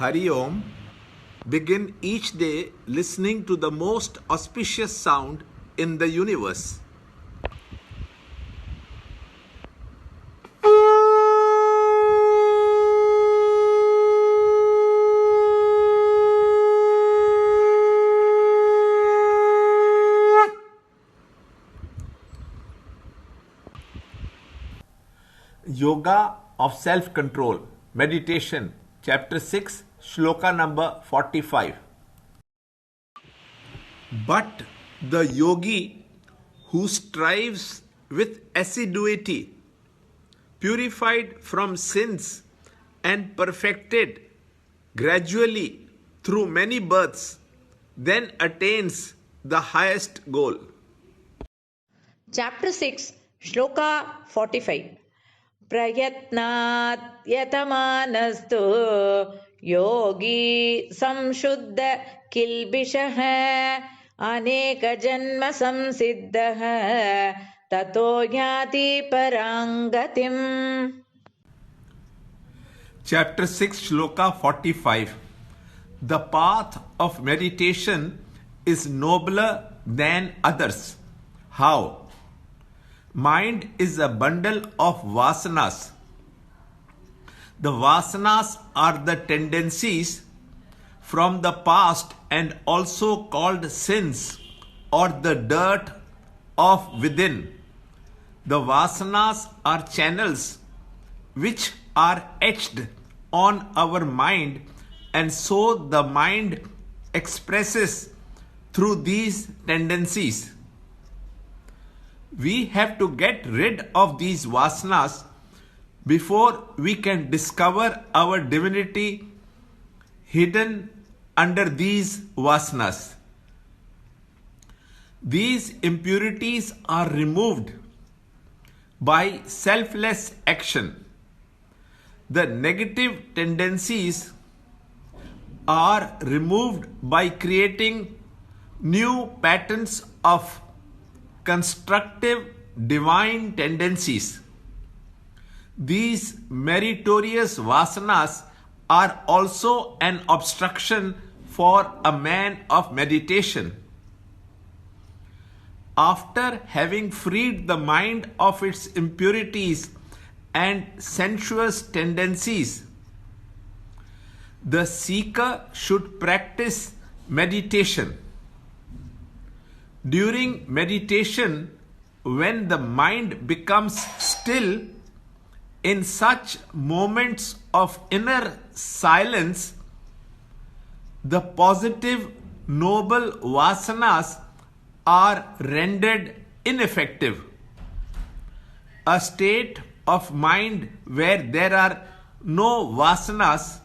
Hari Om. Begin each day listening to the most auspicious sound in the universe. Yoga of Self-Control, Meditation, Chapter 6, Shloka number 45. But the yogi who strives with assiduity, purified from sins and perfected gradually through many births, then attains the highest goal. Chapter 6, Shloka 45. Prayatnat yatamaanastu yogi samshuddha kilbishah aneka janma samsiddhah tato yati parangatim. Chapter 6, Shloka 45. The path of meditation is nobler than others. How? Mind is a bundle of vasanas. The vasanas are the tendencies from the past and also called sins or the dirt of within. The vasanas are channels which are etched on our mind, and so the mind expresses through these tendencies. We have to get rid of these vasanas before we can discover our divinity hidden under these vasanas. These impurities are removed by selfless action. The negative tendencies are removed by creating new patterns of constructive divine tendencies. These meritorious vasanas are also an obstruction for a man of meditation. After having freed the mind of its impurities and sensuous tendencies, the seeker should practice meditation. During meditation, when the mind becomes still, in such moments of inner silence, the positive, noble vasanas are rendered ineffective. A state of mind where there are no vasanas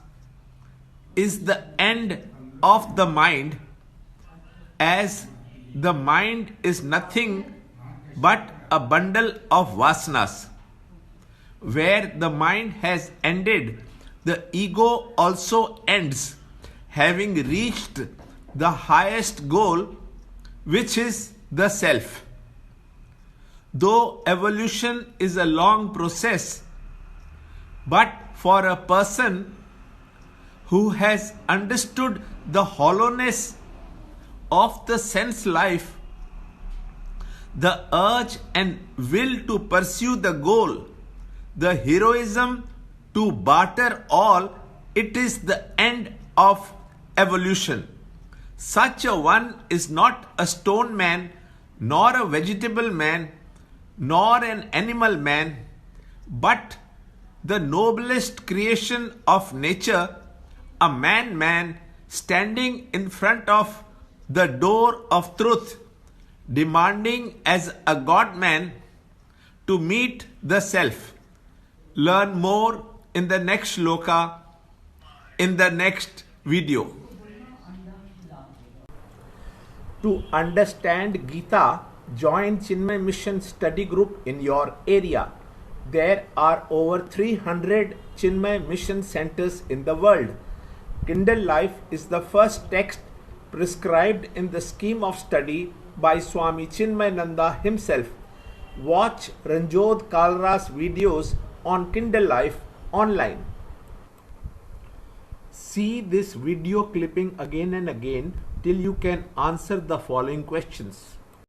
is the end of the mind, as the mind is nothing but a bundle of vasanas. Where the mind has ended, the ego also ends, having reached the highest goal, which is the self. Though evolution is a long process, but for a person who has understood the hollowness of the sense life, the urge and will to pursue the goal, the heroism to barter all, it is the end of evolution. Such a one is not a stone man, nor a vegetable man, nor an animal man, but the noblest creation of nature, a man standing in front of the door of truth, demanding as a God-man to meet the self. Learn more in the next shloka, in the next video. To understand Gita, join Chinmaya Mission study group in your area. There are over 300 Chinmaya Mission centers in the world. Kindle Life is the first text prescribed in the scheme of study by Swami Chinmayananda himself. Watch Ranjod Kalra's videos on Kindle Life online. see this video clipping again and again till you can answer the following questions.